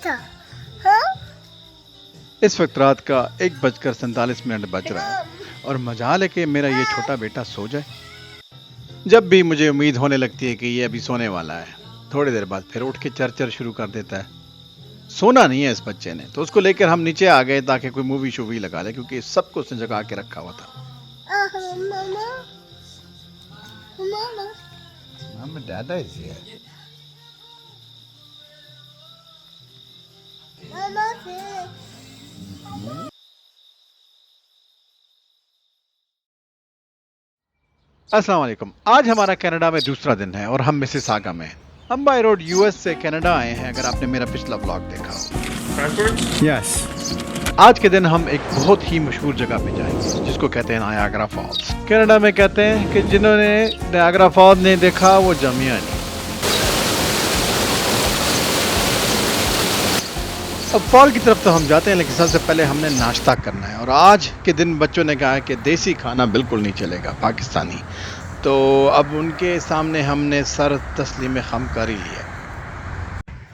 था। हाँ? इस वक्त रात का 1:47 बज रहा है और मजाल है कि मेरा ये छोटा बेटा सो जाए। जब भी मुझे उम्मीद होने लगती है कि ये अभी सोने वाला है, थोड़ी देर बाद फिर उठ के चर शुरू कर देता है। सोना नहीं है इस बच्चे ने, तो उसको लेकर हम नीचे आ गए ताकि कोई मूवी शूवी लगा ले, क्योंकि सबको उसने जगा के रखा हुआ था। मामा, मामा, Mom and Dada is here. मामा से अस्सलाम वालेकुम। आज हमारा कनाडा में दूसरा दिन है और हम मिसिसागा में हैं। हम बाय रोड यूएस से कनाडा आए हैं, अगर आपने मेरा पिछला ब्लॉग देखा हो। Yes. आज के दिन हम एक बहुत ही मशहूर जगह पे जाएंगे जिसको कहते हैं नायाग्रा फॉल्स। कनाडा में कहते हैं कि जिन्होंने नायाग्रा फॉल्स नहीं देखा वो जमिया नहीं। अब फॉल की तरफ तो हम जाते हैं, लेकिन सबसे पहले हमने नाश्ता करना है और आज के दिन बच्चों ने कहा है कि देसी खाना बिल्कुल नहीं चलेगा, पाकिस्तानी। तो अब उनके सामने हमने सर तस्लीम खम कर ही लिया।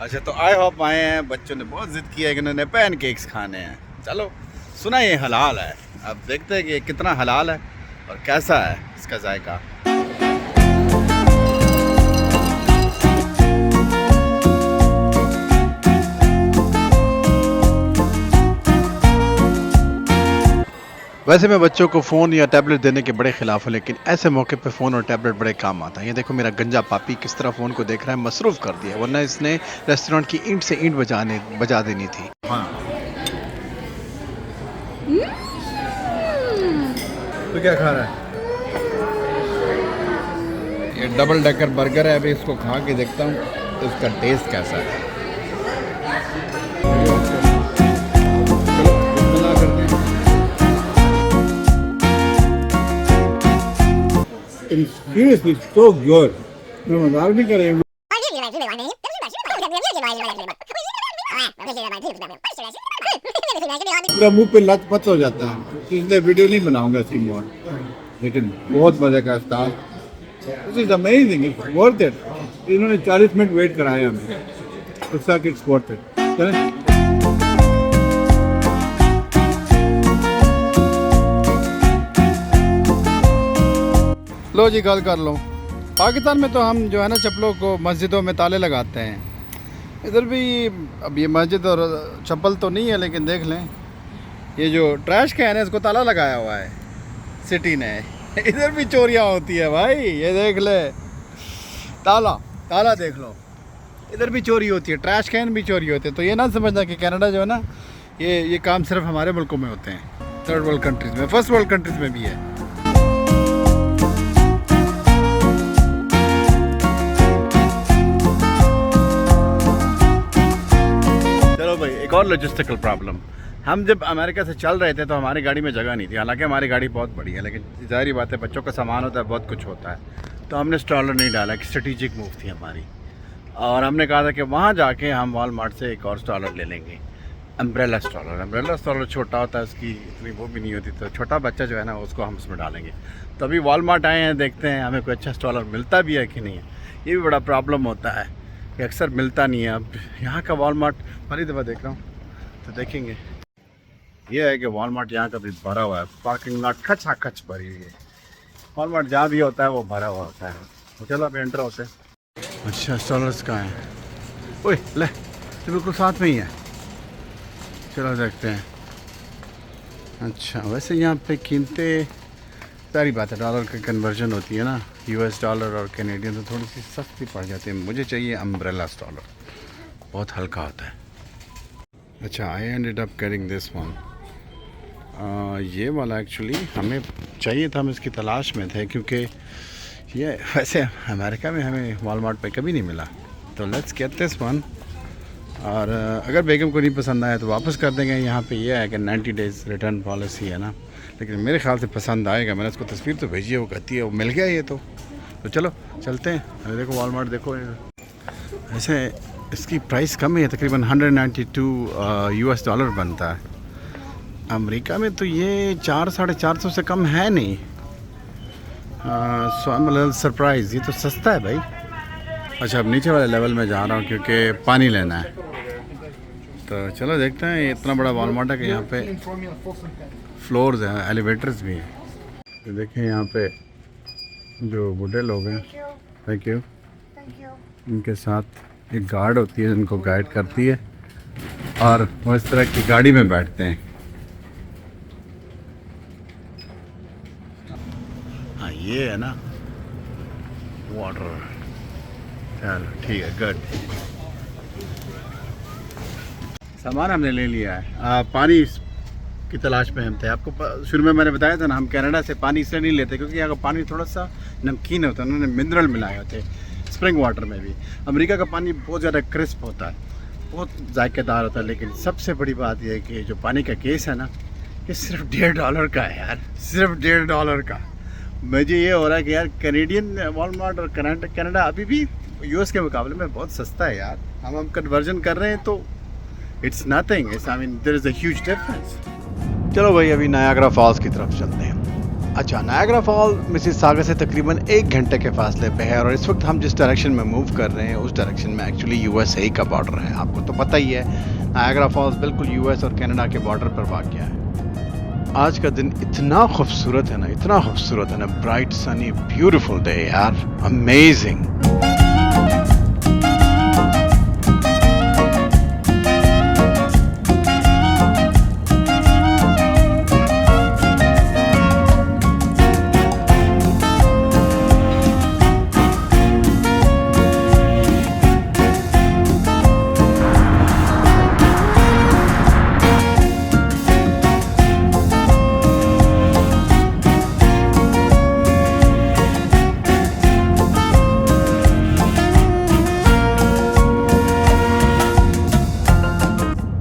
अच्छा, तो आई होप आए हैं, बच्चों ने बहुत जिद किया है कि उन्होंने पैन केक्स खाने हैं। चलो, सुना ये हलाल है, अब देखते हैं कि ये कितना हलाल है और कैसा है इसका जायका। वैसे मैं बच्चों को फ़ोन या टैबलेट देने के बड़े खिलाफ हूँ, लेकिन ऐसे मौके पे फ़ोन और टैबलेट बड़े काम आता है। ये देखो मेरा गंजा पापी किस तरह फ़ोन को देख रहा है, मसरूफ़ कर दिया, वरना इसने रेस्टोरेंट की ईंट से ईंट बजा देनी थी। तो क्या खा रहा है? ये डबल डेकर बर्गर है, अभी इसको खा के देखता हूँ इसका टेस्ट कैसा है। It's seriously so good. मैं मजाक नहीं कर रही हूँ। पूरा मुंह पे लत पत हो जाता है, इसलिए वीडियो नहीं बनाऊंगा ऐसी मोर, लेकिन बहुत मजे का star. This is amazing, it's worth it. इन्होंने 40 मिनट वेट कराया हमें, उसका इट्स वर्थ इट। चलें। लो जी, गल कर लो। पाकिस्तान में तो हम जो है ना चप्पलों को मस्जिदों में ताले लगाते हैं। इधर भी अब ये मस्जिद और चप्पल तो नहीं है, लेकिन देख लें ये जो ट्रैश कैन है इसको ताला लगाया हुआ है सिटी ने। इधर भी चोरियां होती है भाई, ये देख ले, ताला देख लो, इधर भी चोरी होती है, ट्रैश कैन भी चोरी होते हैं। तो ये ना समझना कि कनाडा जो है ना ये काम सिर्फ हमारे मुल्कों में होते हैं, थर्ड वर्ल्ड कंट्रीज़ में, फर्स्ट वर्ल्ड कंट्रीज़ में भी है। भाई, एक और लॉजिस्टिकल प्रॉब्लम। हम जब अमेरिका से चल रहे थे तो हमारी गाड़ी में जगह नहीं थी, हालांकि हमारी गाड़ी बहुत बड़ी है, लेकिन ज़ाहिर बात है बच्चों का सामान होता है, बहुत कुछ होता है, तो हमने स्ट्रॉलर नहीं डाला। एक स्ट्रेटेजिक मूव थी हमारी, और हमने कहा था कि वहाँ जाके हम वॉलमार्ट से एक और स्ट्रॉलर ले लेंगे, अम्ब्रेला स्ट्रॉलर छोटा होता है, उसकी इतनी वो भी नहीं होती, तो छोटा बच्चा जो है ना उसको हम उसमें डालेंगे। तो अभी वॉलमार्ट आए हैं, देखते हैं हमें कोई अच्छा स्ट्रॉलर मिलता भी है कि नहीं है। ये भी बड़ा प्रॉब्लम होता है कि अक्सर मिलता नहीं है। अब यहाँ का वॉलमार्ट पहली दफ़ा देख रहा हूँ, तो देखेंगे। ये है कि वॉलमार्ट यहाँ का भी भरा हुआ है, पार्किंग लॉट खच भरी हुई है। वॉलमार्ट जहाँ भी होता है वो भरा हुआ होता है। तो चलो अब एंटर होते हैं। अच्छा, स्टॉलर्स कहाँ हैं? ओए ले, तो बिल्कुल साथ में ही है, चलो देखते हैं। अच्छा, वैसे यहाँ पे कीमतें, सारी बात है, डॉलर की कन्वर्जन होती है ना, यूएस डॉलर और कैनेडियन, तो थोड़ी सी सस्ती पड़ जाती है। मुझे चाहिए अम्ब्रेला स्ट्रॉलर, बहुत हल्का होता है। अच्छा, I ended up carrying this one. ये वाला एक्चुअली हमें चाहिए था, हम इसकी तलाश में थे, क्योंकि ये वैसे अमेरिका में हमें वॉलमार्ट पे कभी नहीं मिला। तो लेट्स गेट दिस वन, और अगर बेगम को नहीं पसंद आया तो वापस कर देंगे। यहाँ पे ये है कि 90 डेज़ रिटर्न पॉलिसी है ना, लेकिन मेरे ख्याल से पसंद आएगा। मैंने उसको तस्वीर तो भेजी है, वो कहती है वो मिल गया ये तो चलो चलते हैं। अरे देखो वॉलमार्ट देखो, ऐसे इसकी प्राइस कम है, तकरीबन 192 यूएस डॉलर बनता है। अमेरिका में तो ये 400-450 से कम है नहीं। So I am a little surprise, ये तो सस्ता है भाई। अच्छा, अब नीचे वाले लेवल में जा रहा हूँ क्योंकि पानी लेना है। तो चलो देखते हैं, ये इतना बड़ा वॉलमार्ट है कि यहाँ पे फ्लोर्स हैं, एलिवेटर्स भी हैं। तो देखें यहाँ पे जो बूढ़े लोग हैं, थैंक यू, उनके साथ एक गार्ड होती है जिनको गाइड करती है और वो इस तरह की गाड़ी में बैठते हैं। हाँ ये है ना वाटर, चलो ठीक है, गुड। सामान हमने ले लिया है, पानी की तलाश में हम थे। आपको शुरू में मैंने बताया था ना, हम कनाडा से पानी इसलिए नहीं लेते क्योंकि यहाँ का पानी थोड़ा सा नमकीन होता है, उन्होंने मिनरल मिलाए होते स्प्रिंग वाटर में भी। अमेरिका का पानी बहुत ज़्यादा क्रिस्प होता है, बहुत जायकेदार होता है। लेकिन सबसे बड़ी बात यह है कि जो पानी का केस है ना, ये सिर्फ $1.5 का है यार, सिर्फ $1.5 का। मुझे ये हो रहा है कि यार कैनेडियन वॉलमार्ट और कनाडा अभी भी यूएस के मुकाबले में बहुत सस्ता है यार। हम कन्वर्जन कर रहे हैं तो it's nothing, I mean there is a huge difference. चलो भाई अभी नायाग्रा फॉल्स की तरफ चलते हैं। अच्छा, नायाग्रा फॉल मिसिसागा से तकरीबन 1 घंटे के फासले पे है और इस वक्त हम जिस डायरेक्शन में मूव कर रहे हैं उस डायरेक्शन में एक्चुअली यूएसए का बॉर्डर है। आपको तो पता ही है, नायाग्रा फॉल्स बिल्कुल यूएस और कनाडा के बॉर्डर पर वाक़या है। आज का दिन इतना खूबसूरत है ना, इतना खूबसूरत है ना, ब्राइट सनी ब्यूटीफुल डे यार, अमेजिंग।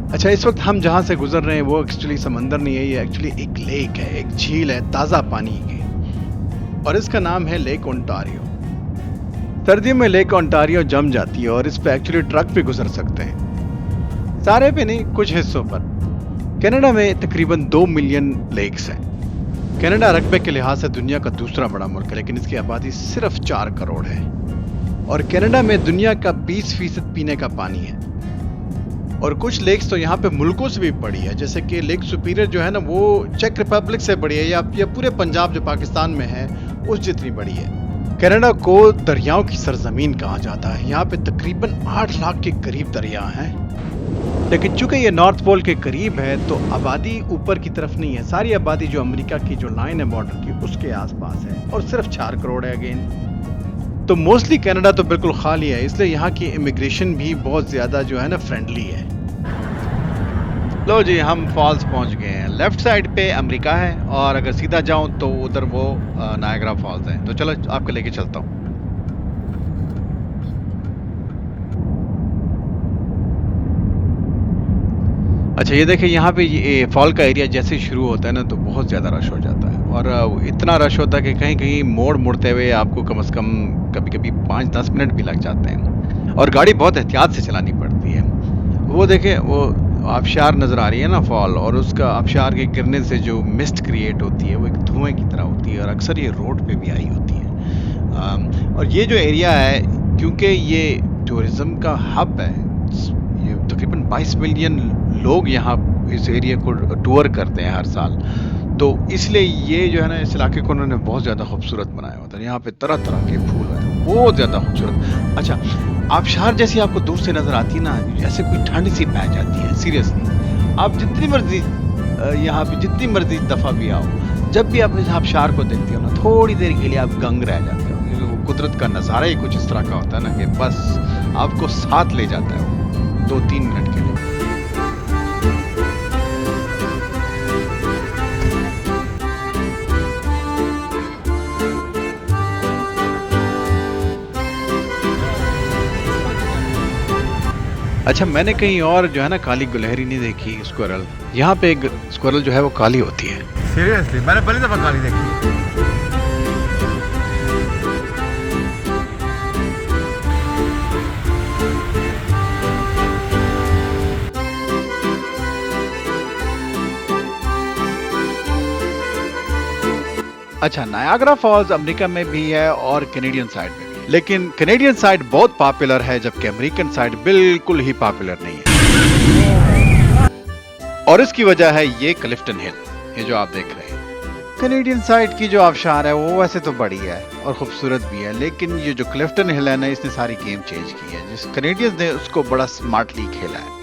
अच्छा, इस वक्त हम जहाँ से गुजर रहे हैं वो एक्चुअली समंदर नहीं है, ये एक्चुअली एक लेक है, एक झील है ताज़ा पानी की, और इसका नाम है लेक ओंटारियो। सर्दियों में लेक ओंटारियो जम जाती है और इस पे एक्चुअली ट्रक भी गुजर सकते हैं, सारे पे नहीं, कुछ हिस्सों पर। कनाडा में तकरीबन 2 मिलियन लेक्स हैं। कनाडा रकबे के लिहाज से दुनिया का दूसरा बड़ा मुल्क है, लेकिन इसकी आबादी सिर्फ 4 करोड़ है और कनाडा में दुनिया का 20% पीने का पानी है। और कुछ लेक्स तो यहाँ पे मुल्कों से भी बड़ी है, जैसे कि लेक सुपीरियर जो है ना, वो चेक रिपब्लिक से बड़ी है, या पूरे पंजाब जो पाकिस्तान में है उस जितनी बड़ी है। कनाडा को दरियाओं की सरजमीन कहा जाता है। यहाँ पे तकरीबन 8 लाख के करीब दरिया हैं, लेकिन चूंकि ये नॉर्थ पोल के करीब है तो आबादी ऊपर की तरफ नहीं है। सारी आबादी जो अमेरिका की जो लाइन है बॉर्डर की उसके आसपास है और सिर्फ 4 करोड़ है अगेन। तो मोस्टली कनाडा तो बिल्कुल खाली है, इसलिए यहाँ की इमिग्रेशन भी बहुत ज़्यादा जो है ना फ्रेंडली है। लो जी, हम फॉल्स पहुँच गए हैं। लेफ्ट साइड पे अमेरिका है और अगर सीधा जाऊँ तो उधर वो नायाग्रा फॉल्स है। तो चलो आपको लेके चलता हूँ। अच्छा, ये देखिए यहाँ पे ये फॉल का एरिया जैसे ही शुरू होता है ना तो बहुत ज़्यादा रश हो जाता है, और इतना रश होता है कि कहीं कहीं मोड़ मुड़ते हुए आपको कम से कम कभी कभी 5-10 मिनट भी लग जाते हैं और गाड़ी बहुत एहतियात से चलानी पड़ती है। वो देखें, वो आबशार नज़र आ रही है ना फॉल, और उसका आबशार के गिरने से जो मिस्ट क्रिएट होती है वो एक धुएँ की तरह होती है और अक्सर ये रोड पे भी आई होती है। और ये जो एरिया है, क्योंकि ये टूरिज़्म का हब है, ये तकरीबन 22 मिलियन लोग यहाँ इस एरिया को टूर करते हैं हर साल, तो इसलिए ये जो है ना इस इलाके को उन्होंने बहुत ज़्यादा खूबसूरत बनाया होता है। यहाँ पे तरह तरह के फूल हैं, बहुत ज़्यादा खूबसूरत। अच्छा, आबशार जैसी आपको दूर से नज़र आती है ना, जैसे कोई ठंड सी पै जाती है, सीरियसली। आप जितनी मर्जी यहाँ पे जितनी मर्जी दफ़ा भी आओ, जब भी आप इस आबशार को देखते हो ना, थोड़ी देर के लिए आप गंग रह जाते हो, क्योंकि वो कुदरत का नज़ारा ही कुछ इस तरह का होता है ना कि बस आपको साथ ले जाता है वो 2-3 मिनट के लिए। अच्छा, मैंने कहीं और जो है ना काली गुलहरी नहीं देखी स्क्वायरल। यहाँ पे एक स्क्वायरल जो है वो काली होती है। सीरियसली, मैंने पहली दफा काली देखी। अच्छा, नायाग्रा फॉल्स अमेरिका में भी है और कैनेडियन साइड में भी, लेकिन कैनेडियन साइड बहुत पॉपुलर है जबकि अमेरिकन साइड बिल्कुल ही पॉपुलर नहीं है। और इसकी वजह है ये क्लिफ्टन हिल, ये जो आप देख रहे हैं। कैनेडियन साइड की जो आबशार है वो वैसे तो बड़ी है और खूबसूरत भी है, लेकिन ये जो क्लिफ्टन हिल है ना, इसने सारी गेम चेंज की है। जिस कैनेडियंस ने उसको बड़ा स्मार्टली खेला है।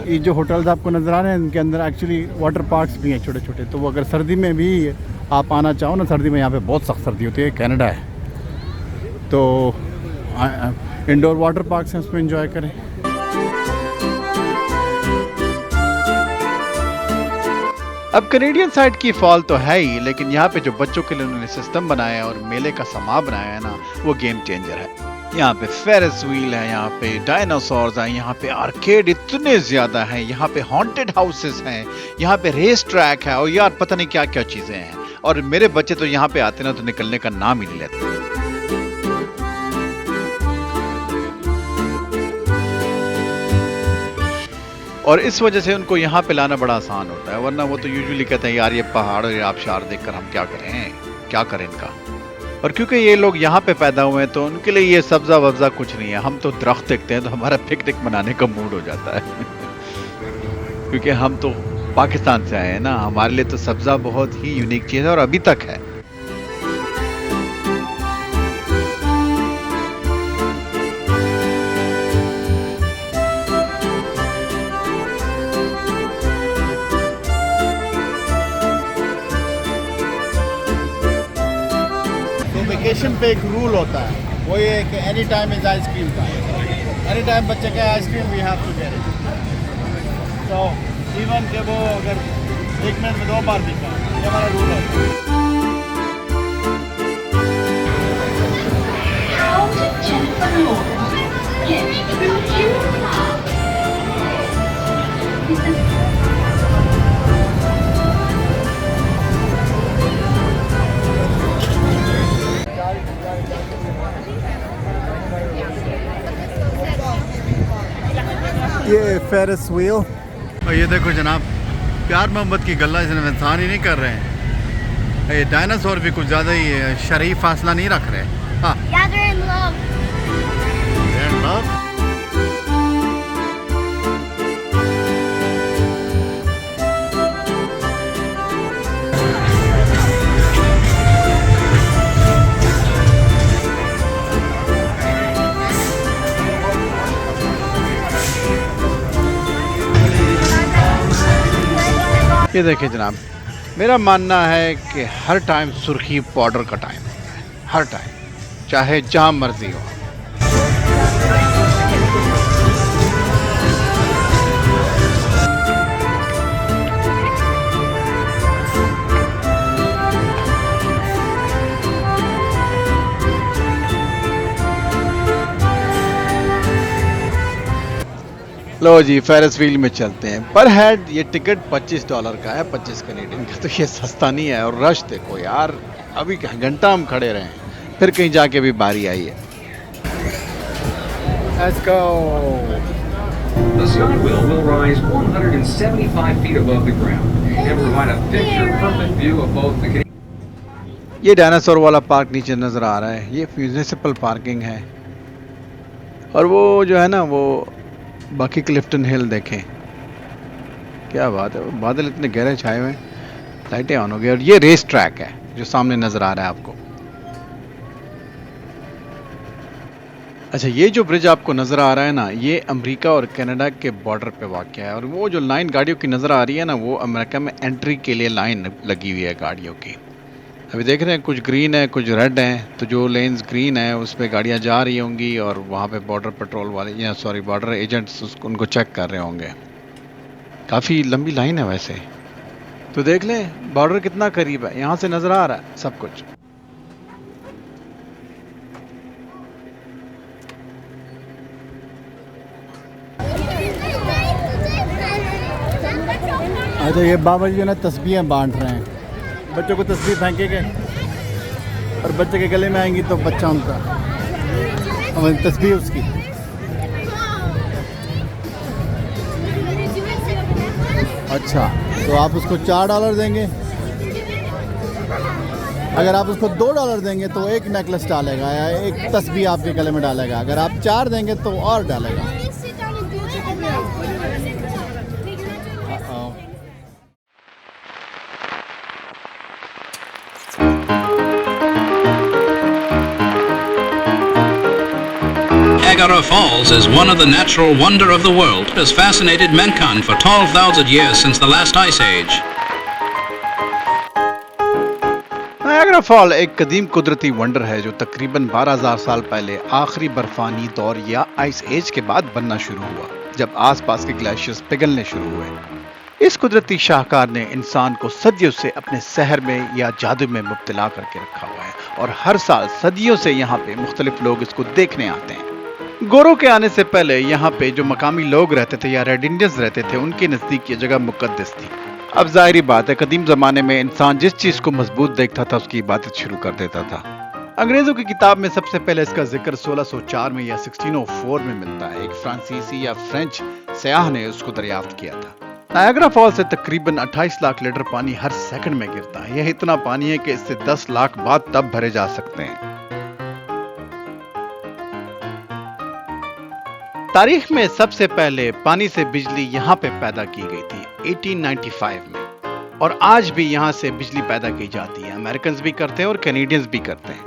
ये जो होटल्स आपको नज़र आ रहे हैं इनके अंदर एक्चुअली वाटर पार्क्स भी हैं छोटे छोटे, तो वो अगर सर्दी में भी आप आना चाहो ना, सर्दी में यहाँ पे बहुत सख्त सर्दी होती है, कनाडा है, तो इंडोर वाटर पार्क्स हैं, उसमें एंजॉय करें। अब कैनेडियन साइड की फॉल तो है ही, लेकिन यहाँ पे जो बच्चों के लिए उन्होंने सिस्टम बनाया है और मेले का समा बनाया है ना, वो गेम चेंजर है। यहाँ पे फेरिस व्हील है, यहाँ पे डायनासोर्स हैं, यहाँ पे आर्केड इतने ज्यादा हैं, यहाँ पे हॉन्टेड हाउसेस हैं, यहाँ पे रेस ट्रैक है और यार पता नहीं क्या क्या चीजें हैं। और मेरे बच्चे तो यहाँ पे आते ना तो निकलने का नाम ही नहीं लेते। और इस वजह से उनको यहाँ पे लाना बड़ा आसान होता है, वरना वो तो यूजुअली कहते हैं यार ये पहाड़ और आबशार देखकर हम क्या करें इनका। और क्योंकि ये लोग यहाँ पे पैदा हुए हैं तो उनके लिए ये सब्जा वब्जा कुछ नहीं है। हम तो दरख्त देखते हैं तो हमारा पिकनिक मनाने का मूड हो जाता है क्योंकि हम तो पाकिस्तान से आए हैं ना, हमारे लिए तो सब्जा बहुत ही यूनिक चीज़ है और अभी तक है। वेकेशन पे एक रूल होता है, वो ये है कि एनी टाइम इज आइसक्रीम का, एनी टाइम बच्चे का ice cream we have to get it. तो इवन के वो अगर 1 मिनट में 2 बार भी खाए, ये हमारा रूल है। ये फेरिस व्हील और ये देखो जनाब, प्यार मोहब्बत की गल्ला इसने इंसान ही नहीं कर रहे हैं। ये डायनासोर भी कुछ ज़्यादा ही शरीफ फासला नहीं रख रहे। हाँ, They're in love. They're in love? ये देखिए जनाब, मेरा मानना है कि हर टाइम सुर्खी पाउडर का टाइम होता है, हर टाइम, चाहे जहाँ मर्जी हो। लो जी, फेरिस व्हील में चलते हैं। पर हेड ये टिकट $25 का है, 25 कैनेडियन का, तो ये सस्ता नहीं है। और रश देखो यार, अभी घंटा हम खड़े रहे हैं, फिर कहीं जाके भी बारी आई है। Let's go. The Skywheel will rise 175 feet above the ground and provide a picture-perfect view of both the. ये डायनासोर वाला पार्क नीचे नजर आ रहा है, ये म्यूनिसिपल पार्किंग है। और वो जो है ना, वो बाकी क्लिफ्टन हिल देखें, क्या बात है, बादल इतने गहरे छाए हुए, लाइटें ऑन हो गई। और ये रेस ट्रैक है जो सामने नजर आ रहा है आपको। अच्छा, ये जो ब्रिज आपको नजर आ रहा है ना, ये अमेरिका और कनाडा के बॉर्डर पे वाक़या है। और वो जो लाइन गाड़ियों की नजर आ रही है ना, वो अमेरिका में एंट्री के लिए लाइन लगी हुई है गाड़ियों की। अभी देख रहे हैं कुछ ग्रीन है, कुछ रेड हैं। तो जो लेन्स ग्रीन है उस पर गाड़ियाँ जा रही होंगी और वहाँ पे बॉर्डर पेट्रोल वाले या बॉर्डर एजेंट्स उनको चेक कर रहे होंगे। काफ़ी लंबी लाइन है वैसे। तो देख लें बॉर्डर कितना करीब है, यहाँ से नज़र आ रहा है सब कुछ। अच्छा, ये बाबा जी जो ना तस्बीहें बांट रहे हैं, बच्चों को तस्बीह फेंकेंगे और बच्चे के गले में आएंगी तो बच्चा उनका, हमारी तस्बीह उसकी। अच्छा, तो आप उसको $4 देंगे। अगर आप उसको $2 देंगे तो एक नेकलेस डालेगा या एक तस्बीह आपके गले में डालेगा। अगर आप 4 देंगे तो और डालेगा। Niagara Falls is one of the natural wonder of the world. It has fascinated mankind for 12,000 years since the last ice age. Niagara fall एक कदीम कुदरती वंडर है जो तकरीबन 12,000 साल पहले आखिरी बर्फानी दौर या आइस एज के बाद बनना शुरू हुआ, जब आसपास के ग्लेशियर्स पिघलने शुरू हुए। इस कुदरती शाहकार ने इंसान को सदियों से अपने शहर में या जादू में मुब्तला करके रखा हुआ है और हर साल सदियों से यहाँ पे मुख्तलिफ लोग इसको देखने आते हैं। गोरों के आने से पहले यहाँ पे जो मकामी लोग रहते थे या रेड इंडियंस रहते थे, उनके नजदीक ये जगह मुकद्दस थी। अब जाहिर बात है, कदीम जमाने में इंसान जिस चीज को मजबूत देखता था उसकी इबादत शुरू कर देता था। अंग्रेजों की किताब में सबसे पहले इसका जिक्र 1604 में या 1604 में मिलता है। एक फ्रांसीसी या फ्रेंच सयाह ने उसको दरियाफ्त किया था। नायग्रा फॉल से तकरीबन 28 लाख लीटर पानी हर सेकंड में गिरता है। यह इतना पानी है कि इससे 10 लाख बाथ तब भरे जा सकते हैं। तारीख में सबसे पहले पानी से बिजली यहाँ पे पैदा की गई थी 1895 में, और आज भी यहाँ से बिजली पैदा की जाती है। अमेरिकन्स भी करते हैं और कैनेडियंस भी करते हैं।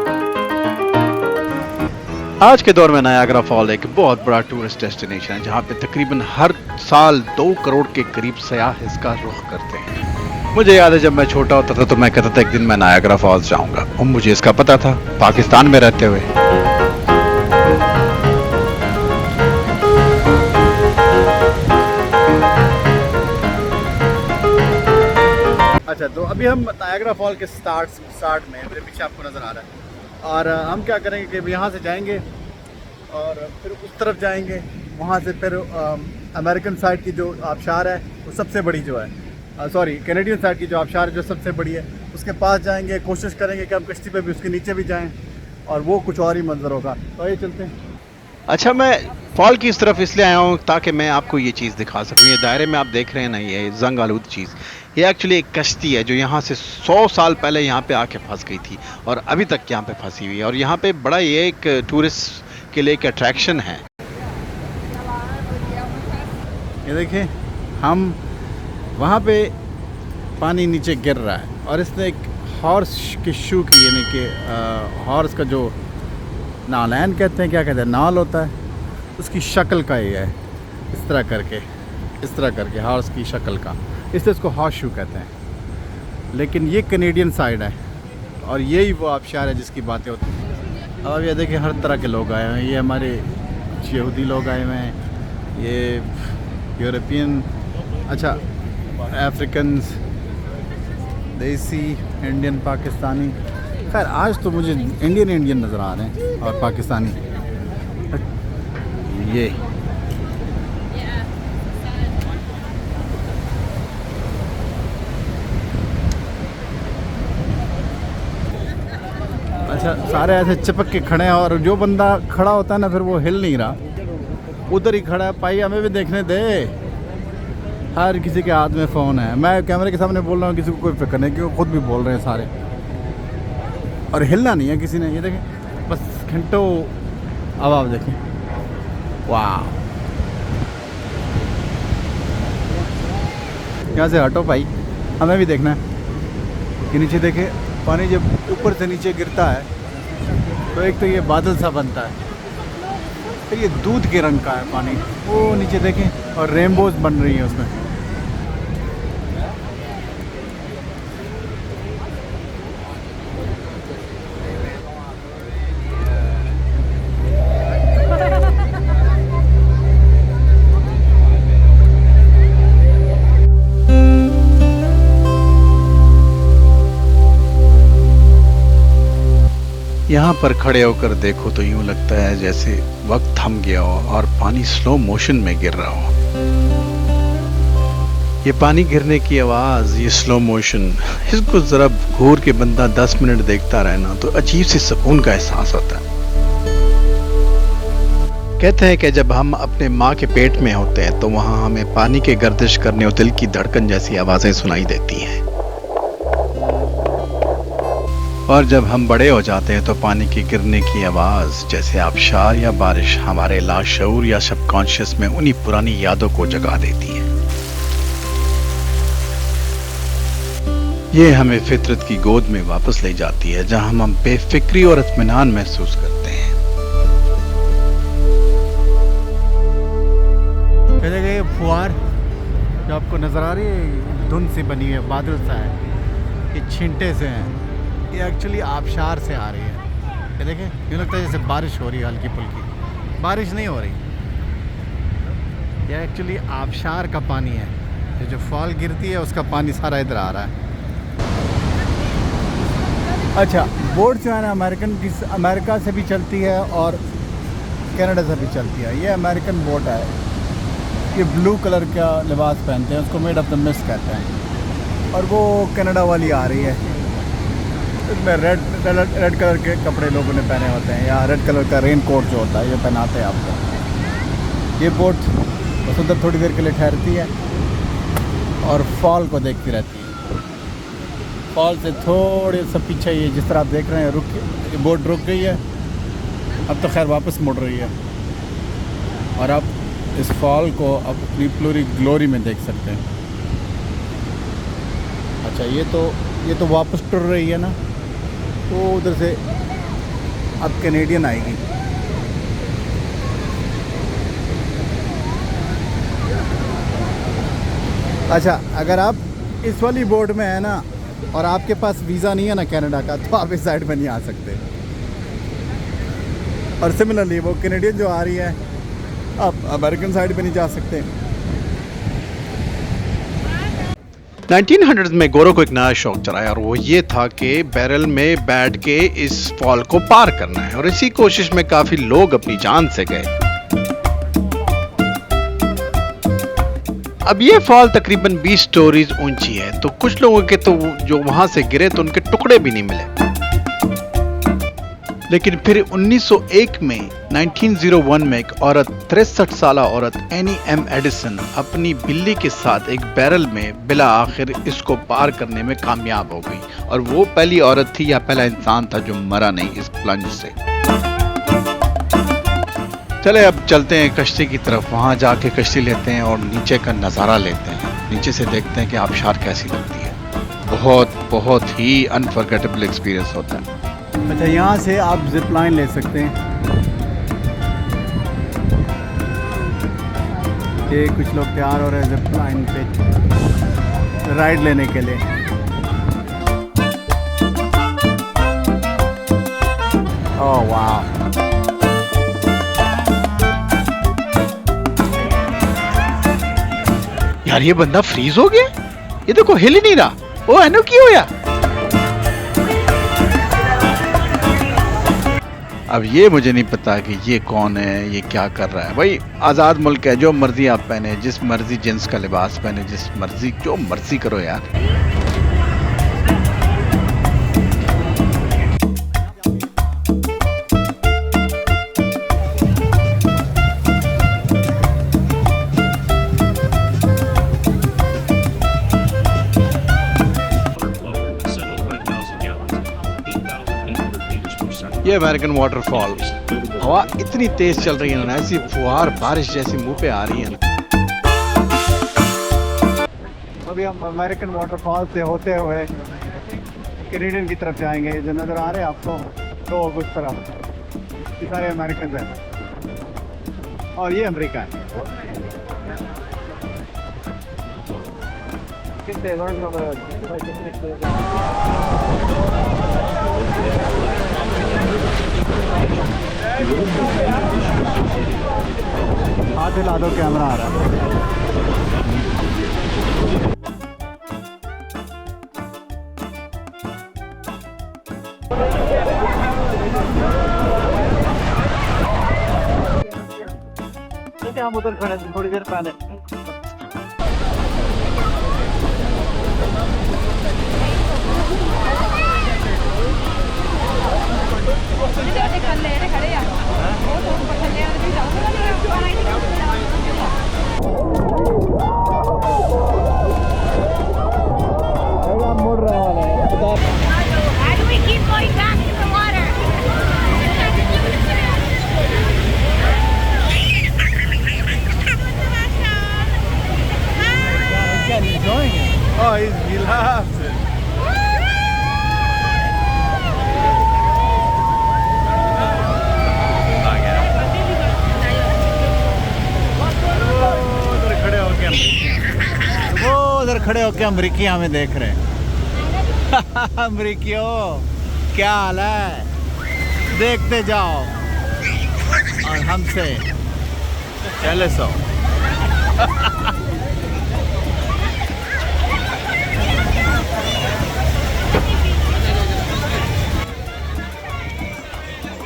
आज के दौर में नायग्रा फॉल एक बहुत बड़ा टूरिस्ट डेस्टिनेशन है, जहाँ पे तकरीबन हर साल 2 करोड़ के करीब सयाह इसका रुख करते हैं। मुझे याद है जब मैं छोटा होता था तो मैं कहता था एक दिन मैं नायग्रा फॉल्स जाऊंगा, और मुझे इसका पता था पाकिस्तान में रहते हुए। अच्छा, तो अभी हम नायग्रा फॉल के स्टार्ट में, मेरे पीछे आपको नज़र आ रहा है, और हम क्या करेंगे कि यहाँ से जाएंगे और फिर उस तरफ जाएंगे। वहाँ से फिर अमेरिकन साइड की जो आबशार है वो सबसे बड़ी जो है, सॉरी कैनेडियन साइड की जो आबशार है जो सबसे बड़ी है, उसके पास जाएंगे। कोशिश करेंगे कि हम कश्ती पे भी उसके नीचे भी जाएं और वो कुछ और ही मंजर होगा। तो ये चलते हैं। अच्छा, मैं फॉल की इस तरफ इसलिए आया हूँ ताकि मैं आपको ये चीज़ दिखा सकूँ। ये दायरे में आप देख रहे हैं ना, ये जंग आलूद चीज़, ये एक्चुअली एक कश्ती है जो यहाँ से 100 साल पहले यहाँ पे आके फंस गई थी और अभी तक यहाँ पे फंसी हुई है। और यहाँ पे बड़ा ये एक टूरिस्ट के लिए एक अट्रैक्शन है। ये देखिए, हम वहाँ पे पानी नीचे गिर रहा है और इसने एक हॉर्स की शू की, यानी कि हॉर्स का जो नालैन कहते हैं, क्या कहते हैं, नाल होता है, उसकी शक्ल का ये है। इस तरह करके हॉर्स की शक्ल का, इसलिए इसको हॉर्स शू कहते हैं। लेकिन ये कैनेडियन साइड है और यही वो आबशार है जिसकी बातें होती हैं। अब ये देखिए, हर तरह के लोग आए हुए हैं। ये हमारे यहूदी लोग आए हुए हैं, ये यूरोपियन, अच्छा अफ्रीकन्स, देसी, इंडियन, पाकिस्तानी। खैर आज तो मुझे इंडियन नज़र आ रहे हैं और पाकिस्तानी। ये अच्छा, सारे ऐसे चिपक के खड़े हैं और जो बंदा खड़ा होता है ना, फिर वो हिल नहीं रहा, उधर ही खड़ा है। भाई हमें भी देखने दे। हर किसी के हाथ में फ़ोन है। मैं कैमरे के सामने बोल रहा हूँ, किसी को कोई फिक्र नहीं, क्योंकि खुद भी बोल रहे हैं सारे, और हिलना नहीं है किसी ने। ये देखें, बस घंटों। अब आप देखें, वाह, यहाँ से हटो भाई, हमें भी देखना है कि नीचे देखें। पानी जब ऊपर से नीचे गिरता है तो एक तो ये बादल सा बनता है, फिर ये दूध के रंग का है पानी, वो नीचे देखें, और रेनबोज बन रही है उसमें। यहाँ पर खड़े होकर देखो तो यूं लगता है जैसे वक्त थम गया हो और पानी स्लो मोशन में गिर रहा हो। ये पानी गिरने की आवाज, ये स्लो मोशन, इसको जरा घूर के बंदा 10 मिनट देखता रहे ना तो अजीब सी सुकून का एहसास होता है। कहते हैं कि जब हम अपने माँ के पेट में होते हैं तो वहाँ हमें पानी के गर्दिश करने और दिल की धड़कन जैसी आवाजें सुनाई देती हैं। और जब हम बड़े हो जाते हैं तो पानी की गिरने की आवाज जैसे आबशार या बारिश हमारे लाशऊर या सबकॉन्शियस में उन्हीं पुरानी यादों को जगा देती है। ये हमें फितरत की गोद में वापस ले जाती है जहां हम बेफिक्री और इत्मीनान महसूस करते हैं। चले गए फुहार जो आपको नजर आ रही है, धुंध सी बनी है, बादल सा है, ये छींटे से हैं। ये एक्चुअली आबशार से आ रही है। ये देखें, यूँ लगता है जैसे बारिश हो रही है, हल्की फुल्की। बारिश नहीं हो रही, ये एक्चुअली आबशार का पानी है। ये जो फॉल गिरती है उसका पानी सारा इधर आ रहा है। अच्छा, बोट जो है ना अमेरिका से भी चलती है और कनाडा से भी चलती है। ये अमेरिकन बोट है। ये ब्लू कलर का लिबास पहनते हैं, उसको मेड ऑफ द मिस्ट कहते हैं। और वो कनाडा वाली आ रही है, इसमें रेड कलर के कपड़े लोगों ने पहने होते हैं, या रेड कलर का रेन कोट जो होता है ये पहनाते हैं आपको। ये बोट बस उधर थोड़ी देर के लिए ठहरती है और फॉल को देखती रहती है। फॉल से थोड़े सा पीछे ये जिस तरह आप देख रहे हैं ये बोट रुक गई है। अब तो खैर वापस मुड़ रही है और आप इस फॉल को अब अपनी पूरी ग्लोरी में देख सकते हैं। अच्छा, ये तो वापस टुर रही है ना, तो उधर से अब कैनेडियन आएगी। अच्छा, अगर आप इस वाली बोट में है ना और आपके पास वीज़ा नहीं है ना कनाडा का, तो आप इस साइड में नहीं आ सकते। और सिमिलरली वो कैनेडियन जो आ रही है, आप अमेरिकन साइड पे नहीं जा सकते। 1900 में गोरों को एक नया शौक चढ़ाया और वो ये था कि बैरल में बैठ के इस फॉल को पार करना है, और इसी कोशिश में काफी लोग अपनी जान से गए। अब ये फॉल तकरीबन 20 स्टोरीज ऊंची है, तो कुछ लोगों के तो जो वहां से गिरे तो उनके टुकड़े भी नहीं मिले। लेकिन फिर 1901 में 1901 में एक औरत 63 साल औरत एनी एम एडिसन अपनी बिल्ली के साथ एक बैरल में बिला आखिर इसको पार करने में कामयाब हो गई, और वो पहली औरत थी या पहला इंसान था जो मरा नहीं इस प्लंज से। चले अब चलते हैं कश्ती की तरफ, वहां जाके कश्ती लेते हैं और नीचे का नज़ारा लेते हैं। नीचे से देखते हैं कि आबशार कैसी लगती है। बहुत ही अनफॉरगेटेबल एक्सपीरियंस होता है। अच्छा, यहाँ से आप जिप लाइन ले सकते हैं। ये कुछ लोग तैयार हो रहे हैं जिप लाइन पे राइड लेने के लिए। ओह वाह, यार ये बंदा फ्रीज हो गया, ये देखो हिल ही नहीं रहा। ओ एनो की होया। अब ये मुझे नहीं पता कि ये कौन है, ये क्या कर रहा है। भाई आज़ाद मुल्क है, जो मर्जी आप पहने, जिस मर्जी जिन्स का लिबास पहने, जिस मर्जी जो मर्जी करो यार। ये अमेरिकन वाटरफॉल, हवा इतनी तेज चल रही है ना, ऐसी फुहार बारिश जैसी मुंह पे आ रही है। अभी हम अमेरिकन वाटरफॉल से होते हुए कैनेडियन की तरफ जाएंगे। जो नज़र आ रहे हैं आपको तो उस तरफ ये सारे अमेरिकन हैं और ये अमेरिका है। हाथ हिला दो, कैमरा आ रहा है। हम उधर खड़े थे थोड़ी देर पहले। How do we keep going के अमरीकी हमें देख रहे हैं। अमरीकियों क्या हाल है, देखते जाओ और हमसे चले सो।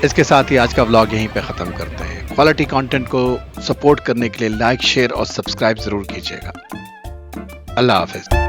इसके साथ ही आज का व्लॉग यहीं पे ख़त्म करते हैं। क्वालिटी कंटेंट को सपोर्ट करने के लिए लाइक, शेयर और सब्सक्राइब ज़रूर कीजिएगा। अल्लाह हाफिज़।